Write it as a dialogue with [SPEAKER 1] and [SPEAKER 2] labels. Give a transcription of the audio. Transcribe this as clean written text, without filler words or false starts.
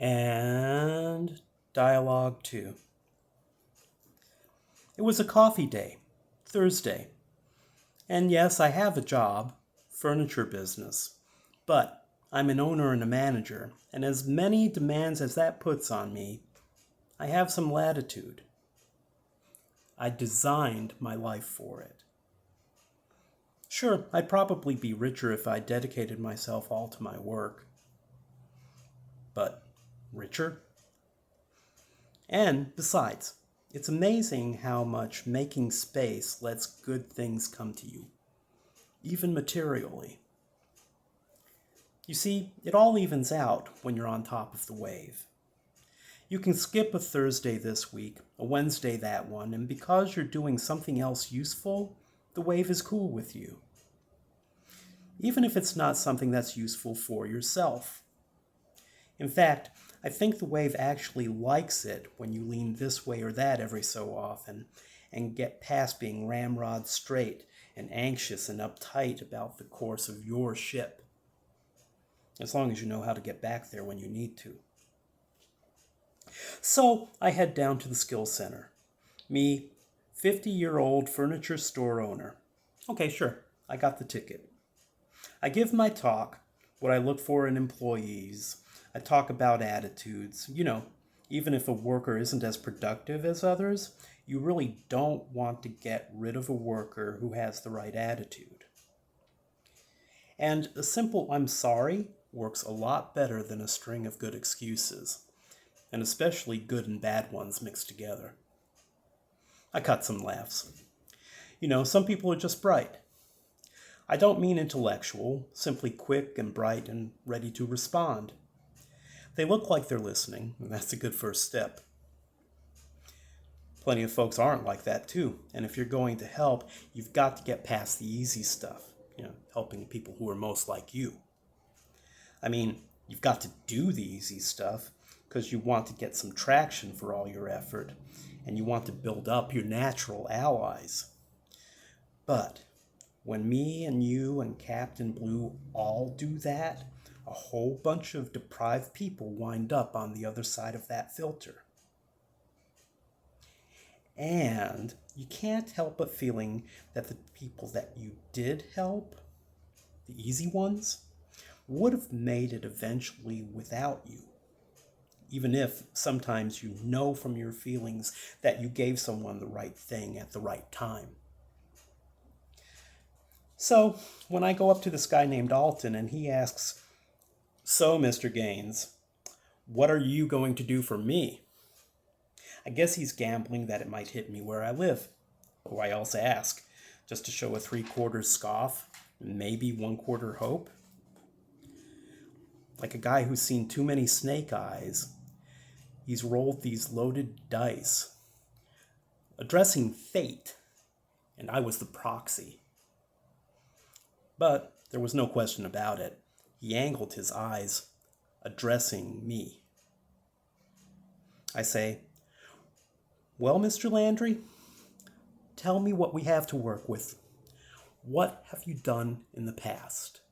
[SPEAKER 1] And Dialogue 2. It was a coffee day, Thursday. And yes, I have a job, furniture business. But I'm an owner and a manager, and as many demands as that puts on me, I have some latitude. I designed my life for it. Sure, I'd probably be richer if I dedicated myself all to my work. But richer? And besides, it's amazing how much making space lets good things come to you, even materially. You see, it all evens out when you're on top of the wave. You can skip a Thursday this week, a Wednesday that one, and because you're doing something else useful, the wave is cool with you. Even if it's not something that's useful for yourself. In fact, I think the wave actually likes it when you lean this way or that every so often and get past being ramrod straight and anxious and uptight about the course of your ship. As long as you know how to get back there when you need to. So I head down to the skills center. Me, 50-year-old furniture store owner. Okay, sure, I got the ticket. I give my talk, what I look for in employees. I talk about attitudes. Even if a worker isn't as productive as others, you really don't want to get rid of a worker who has the right attitude. And a simple "I'm sorry" works a lot better than a string of good excuses, and especially good and bad ones mixed together. I cut some laughs. Some people are just bright. I don't mean intellectual, simply quick and bright and ready to respond. They look like they're listening, and that's a good first step. Plenty of folks aren't like that too, and if you're going to help, you've got to get past the easy stuff, helping people who are most like you. You've got to do the easy stuff because you want to get some traction for all your effort, and you want to build up your natural allies. But when me and you and Captain Blue all do that, a whole bunch of deprived people wind up on the other side of that filter. And you can't help but feeling that the people that you did help, the easy ones, would have made it eventually without you. Even if sometimes you know from your feelings that you gave someone the right thing at the right time. So, when I go up to this guy named Alton and he asks, "So, Mr. Gaines, what are you going to do for me?" I guess he's gambling that it might hit me where I live. Why else ask? Just to show a 3/4 scoff, maybe 1/4 hope? Like a guy who's seen too many snake eyes, he's rolled these loaded dice, addressing fate, and I was the proxy. But there was no question about it. He angled his eyes, addressing me. I say, "Well, Mr. Landry, tell me what we have to work with. What have you done in the past?"